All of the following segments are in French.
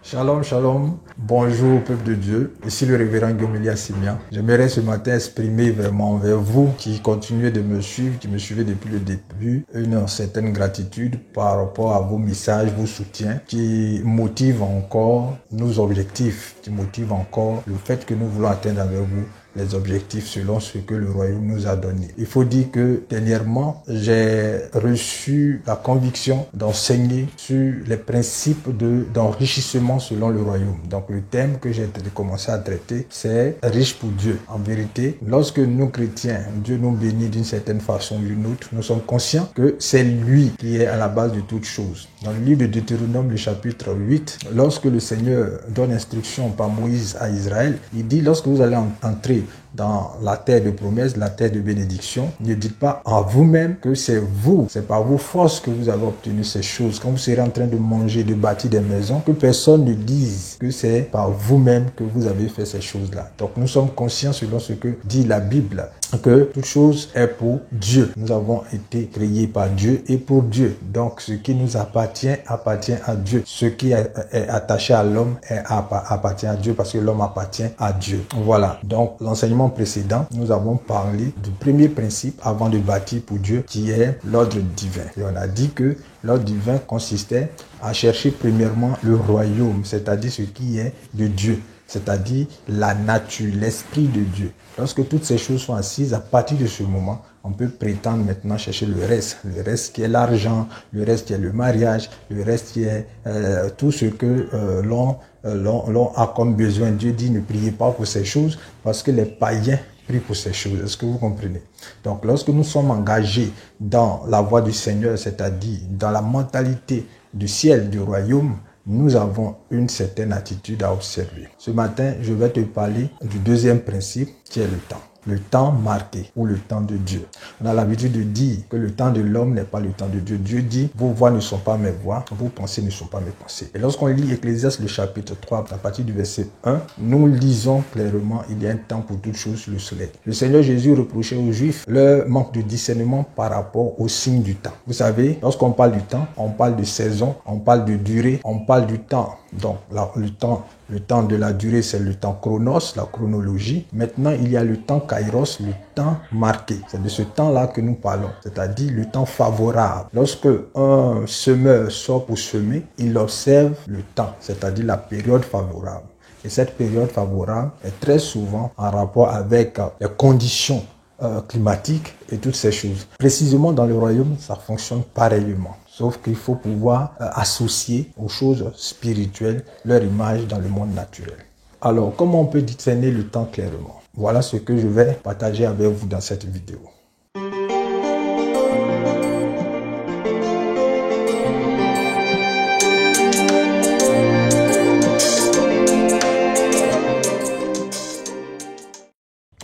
Shalom, shalom. Bonjour peuple de Dieu. Ici le révérend Gomelia Simian. J'aimerais ce matin exprimer vraiment envers vous qui continuez de me suivre, qui me suivez depuis le début, une certaine gratitude par rapport à vos messages, vos soutiens, qui motivent encore nos objectifs, qui motivent encore le fait que nous voulons atteindre avec vous les objectifs selon ce que le royaume nous a donné. Il faut dire que dernièrement, j'ai reçu la conviction d'enseigner sur les principes d'enrichissement selon le royaume. Donc le thème que j'ai commencé à traiter, c'est riche pour Dieu. En vérité, lorsque nous chrétiens, Dieu nous bénit d'une certaine façon ou d'une autre, nous sommes conscients que c'est lui qui est à la base de toutes choses. Dans le livre de Deutéronome, le chapitre 8, lorsque le Seigneur donne instruction par Moïse à Israël, il dit lorsque vous allez entrer dans la terre de promesse, la terre de bénédiction, ne dites pas à vous-même que c'est vous, c'est par vos forces que vous avez obtenu ces choses. Quand vous serez en train de manger, de bâtir des maisons, que personne ne dise que c'est par vous-même que vous avez fait ces choses-là. Donc nous sommes conscients selon ce que dit la Bible, que toute chose est pour Dieu. Nous avons été créés par Dieu et pour Dieu. Donc ce qui nous appartient à Dieu. Ce qui est attaché à l'homme appartient à Dieu parce que l'homme appartient à Dieu. Voilà. Donc l'enseignement précédent, nous avons parlé du premier principe avant de bâtir pour Dieu qui est l'ordre divin. Et on a dit que l'ordre divin consistait à chercher premièrement le royaume, c'est-à-dire ce qui est de Dieu, c'est-à-dire la nature, l'esprit de Dieu. Lorsque toutes ces choses sont assises, à partir de ce moment, on peut prétendre maintenant chercher le reste qui est l'argent, le reste qui est le mariage, le reste qui est tout ce que l'on a comme besoin. Dieu dit ne priez pas pour ces choses parce que les païens prient pour ces choses. Est-ce que vous comprenez? Donc lorsque nous sommes engagés dans la voie du Seigneur, c'est-à-dire dans la mentalité du ciel, du royaume, nous avons une certaine attitude à observer. Ce matin, je vais te parler du deuxième principe qui est le temps. Le temps marqué ou le temps de Dieu. On a l'habitude de dire que le temps de l'homme n'est pas le temps de Dieu. Dieu dit, vos voix ne sont pas mes voix, vos pensées ne sont pas mes pensées. Et lorsqu'on lit Ecclésiaste le chapitre 3, à partir du verset 1, nous lisons clairement, il y a un temps pour toutes choses sous le soleil. Le Seigneur Jésus reprochait aux Juifs leur manque de discernement par rapport au signe du temps. Vous savez, lorsqu'on parle du temps, on parle de saison, on parle de durée, on parle du temps. Donc, le temps de la durée, c'est le temps chronos, la chronologie. Maintenant, il y a le temps kairos, le temps marqué. C'est de ce temps-là que nous parlons, c'est-à-dire le temps favorable. Lorsque un semeur sort pour semer, il observe le temps, c'est-à-dire la période favorable. Et cette période favorable est très souvent en rapport avec les conditions climatiques et toutes ces choses. Précisément dans le royaume, ça fonctionne pareillement. Sauf qu'il faut pouvoir associer aux choses spirituelles leur image dans le monde naturel. Alors, comment on peut discerner le temps clairement? Voilà ce que je vais partager avec vous dans cette vidéo.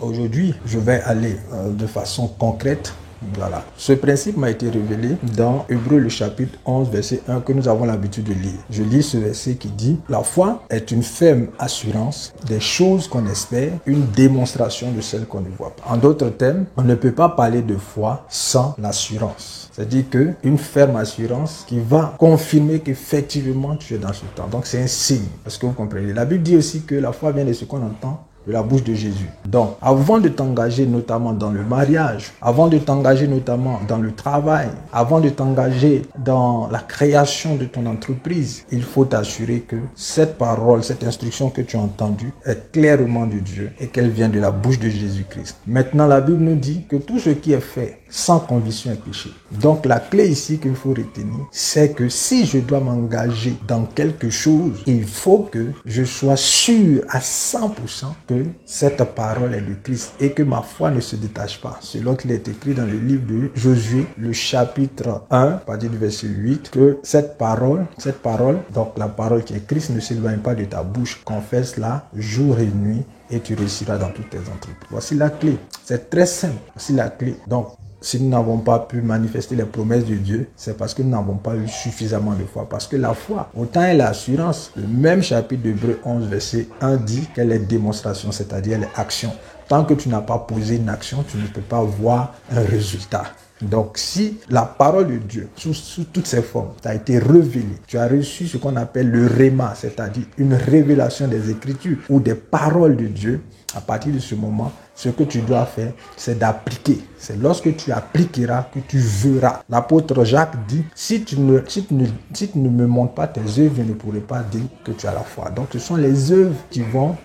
Aujourd'hui, je vais aller de façon concrète. Voilà. Ce principe m'a été révélé dans Hébreux le chapitre 11 verset 1 que nous avons l'habitude de lire. Je lis ce verset qui dit « La foi est une ferme assurance des choses qu'on espère, une démonstration de celles qu'on ne voit pas. » En d'autres termes, on ne peut pas parler de foi sans l'assurance. C'est-à-dire qu'une ferme assurance qui va confirmer qu'effectivement tu es dans ce temps. Donc c'est un signe. Est-ce que vous comprenez? La Bible dit aussi que la foi vient de ce qu'on entend de la bouche de Jésus. Donc, avant de t'engager notamment dans le mariage, avant de t'engager notamment dans le travail, avant de t'engager dans la création de ton entreprise, il faut t'assurer que cette parole, cette instruction que tu as entendue est clairement de Dieu et qu'elle vient de la bouche de Jésus-Christ. Maintenant, la Bible nous dit que tout ce qui est fait sans conviction est péché. Donc, la clé ici qu'il faut retenir, c'est que si je dois m'engager dans quelque chose, il faut que je sois sûr à 100% que cette parole est de Christ et que ma foi ne se détache pas. Selon qu'il est écrit dans le livre de Josué, le chapitre 1, à partir du verset 8, que cette parole, donc la parole qui est Christ, ne s'éloigne pas de ta bouche. Confesse-la jour et nuit et tu réussiras dans toutes tes entreprises. Voici la clé. C'est très simple. Voici la clé. Donc, si nous n'avons pas pu manifester les promesses de Dieu, c'est parce que nous n'avons pas eu suffisamment de foi. Parce que la foi, autant est l'assurance, le même chapitre d'Hébreux 11, verset 1 dit qu'elle est démonstration, c'est-à-dire elle est action. Tant que tu n'as pas posé une action, tu ne peux pas voir un résultat. Donc, si la parole de Dieu, sous toutes ses formes, t'a été révélée, tu as reçu ce qu'on appelle le réma, c'est-à-dire une révélation des Écritures ou des paroles de Dieu, à partir de ce moment, ce que tu dois faire, c'est d'appliquer. C'est lorsque tu appliqueras que tu verras. L'apôtre Jacques dit, si tu ne me montres pas tes œuvres, je ne pourrai pas dire que tu as la foi. Donc, ce sont les œuvres qui vont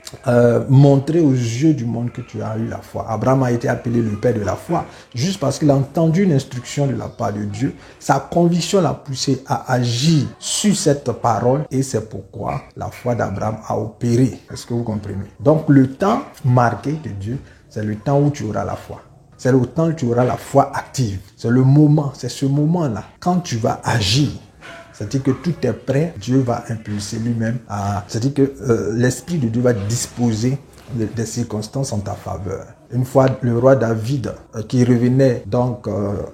montrer aux yeux du monde que tu as eu la foi. Abraham a été appelé le père de la foi, juste parce qu'il a entendu une instruction de la part de Dieu. Sa conviction l'a poussé à agir sur cette parole et c'est pourquoi la foi d'Abraham a opéré. Est-ce que vous comprenez? Donc, le temps marqué de Dieu, c'est le temps où tu auras la foi. C'est le temps où tu auras la foi active. C'est le moment, c'est ce moment-là. Quand tu vas agir, c'est-à-dire que tout est prêt, Dieu va impulser lui-même. C'est-à-dire que l'Esprit de Dieu va disposer des circonstances en ta faveur. Une fois, le roi David, qui revenait donc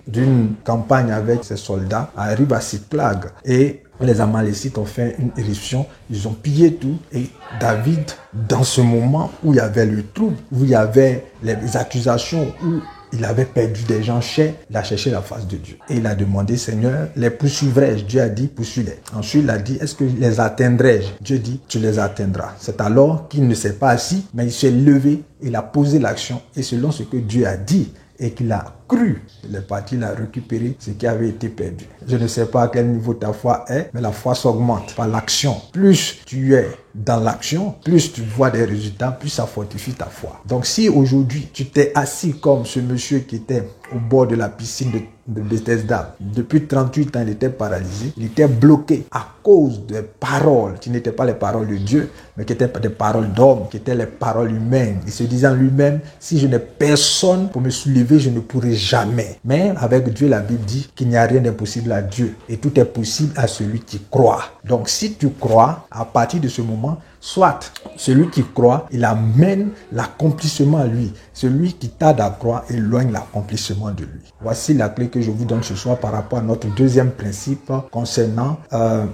d'une campagne avec ses soldats, arrive à Siklag et les Amalécites ont fait une éruption, ils ont pillé tout et David, dans ce moment où il y avait le trouble, où il y avait les accusations, où il avait perdu des gens chers, il a cherché la face de Dieu. Et il a demandé, Seigneur, les poursuivrai-je? Dieu a dit, poursuis-les. Ensuite, il a dit, est-ce que les atteindrai-je? Dieu dit, tu les atteindras. C'est alors qu'il ne s'est pas assis, mais il s'est levé, il a posé l'action. Et selon ce que Dieu a dit, et qu'il a cru, il est parti, il a récupéré ce qui avait été perdu. Je ne sais pas à quel niveau ta foi est, mais la foi s'augmente par l'action. Plus tu es dans l'action, plus tu vois des résultats, plus ça fortifie ta foi. Donc si aujourd'hui tu t'es assis comme ce monsieur qui était au bord de la piscine de Bethesda, depuis 38 ans il était paralysé, il était bloqué à cause des paroles qui n'étaient pas les paroles de Dieu, mais qui étaient des paroles d'hommes, qui étaient les paroles humaines. Il se disait en lui-même, si je n'ai personne pour me soulever, je ne pourrai jamais. Mais avec Dieu, la Bible dit qu'il n'y a rien d'impossible à Dieu et tout est possible à celui qui croit. Donc si tu crois, à partir de ce moment, soit celui qui croit, il amène l'accomplissement à lui. Celui qui tarde à croire éloigne l'accomplissement de lui. Voici la clé que je vous donne ce soir par rapport à notre deuxième principe concernant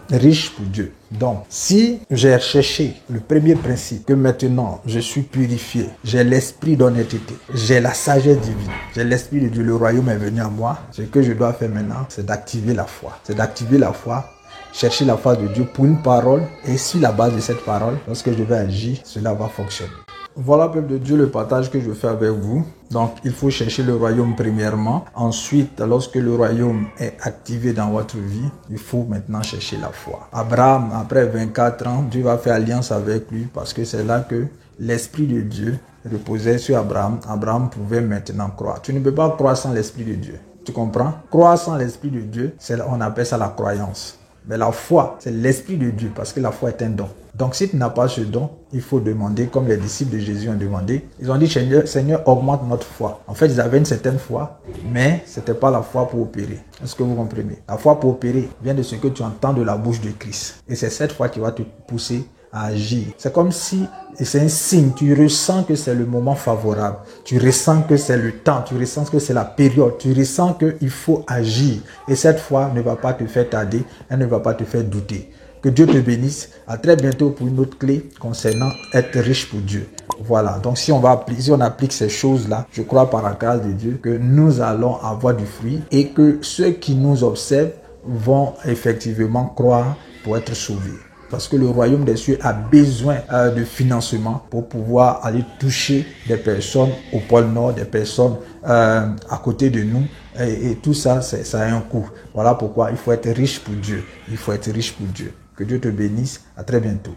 riche pour Dieu. Donc, si j'ai cherché le premier principe, que maintenant je suis purifié, j'ai l'esprit d'honnêteté, j'ai la sagesse divine, j'ai l'esprit de Dieu, le royaume est venu à moi, ce que je dois faire maintenant, c'est d'activer la foi. C'est d'activer la foi, chercher la foi de Dieu pour une parole, et sur la base de cette parole, lorsque je vais agir, cela va fonctionner. Voilà, peuple de Dieu, le partage que je fais avec vous. Donc, il faut chercher le royaume premièrement. Ensuite, lorsque le royaume est activé dans votre vie, il faut maintenant chercher la foi. Abraham, après 24 ans, Dieu va faire alliance avec lui parce que c'est là que l'Esprit de Dieu reposait sur Abraham. Abraham pouvait maintenant croire. Tu ne peux pas croire sans l'Esprit de Dieu. Tu comprends? Croire sans l'Esprit de Dieu, on appelle ça la croyance. Mais la foi, c'est l'Esprit de Dieu parce que la foi est un don. Donc si tu n'as pas ce don, il faut demander, comme les disciples de Jésus ont demandé. Ils ont dit, Seigneur, augmente notre foi. En fait, ils avaient une certaine foi, mais ce n'était pas la foi pour opérer. Est-ce que vous comprenez? La foi pour opérer vient de ce que tu entends de la bouche de Christ. Et c'est cette foi qui va te pousser à agir. C'est comme si, et c'est un signe, tu ressens que c'est le moment favorable, tu ressens que c'est le temps, tu ressens que c'est la période, tu ressens qu'il faut agir. Et cette foi ne va pas te faire tarder, elle ne va pas te faire douter. Que Dieu te bénisse. À très bientôt pour une autre clé concernant être riche pour Dieu. Voilà. Donc si on applique ces choses-là, je crois par la grâce de Dieu que nous allons avoir du fruit et que ceux qui nous observent vont effectivement croire pour être sauvés. Parce que le royaume des cieux a besoin de financement pour pouvoir aller toucher des personnes au pôle Nord, des personnes à côté de nous. Et tout ça, ça a un coût. Voilà pourquoi il faut être riche pour Dieu. Il faut être riche pour Dieu. Que Dieu te bénisse. À très bientôt.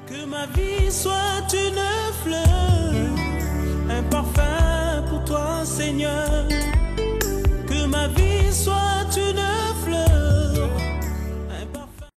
Que ma vie soit une fleur, un parfum pour toi, Seigneur.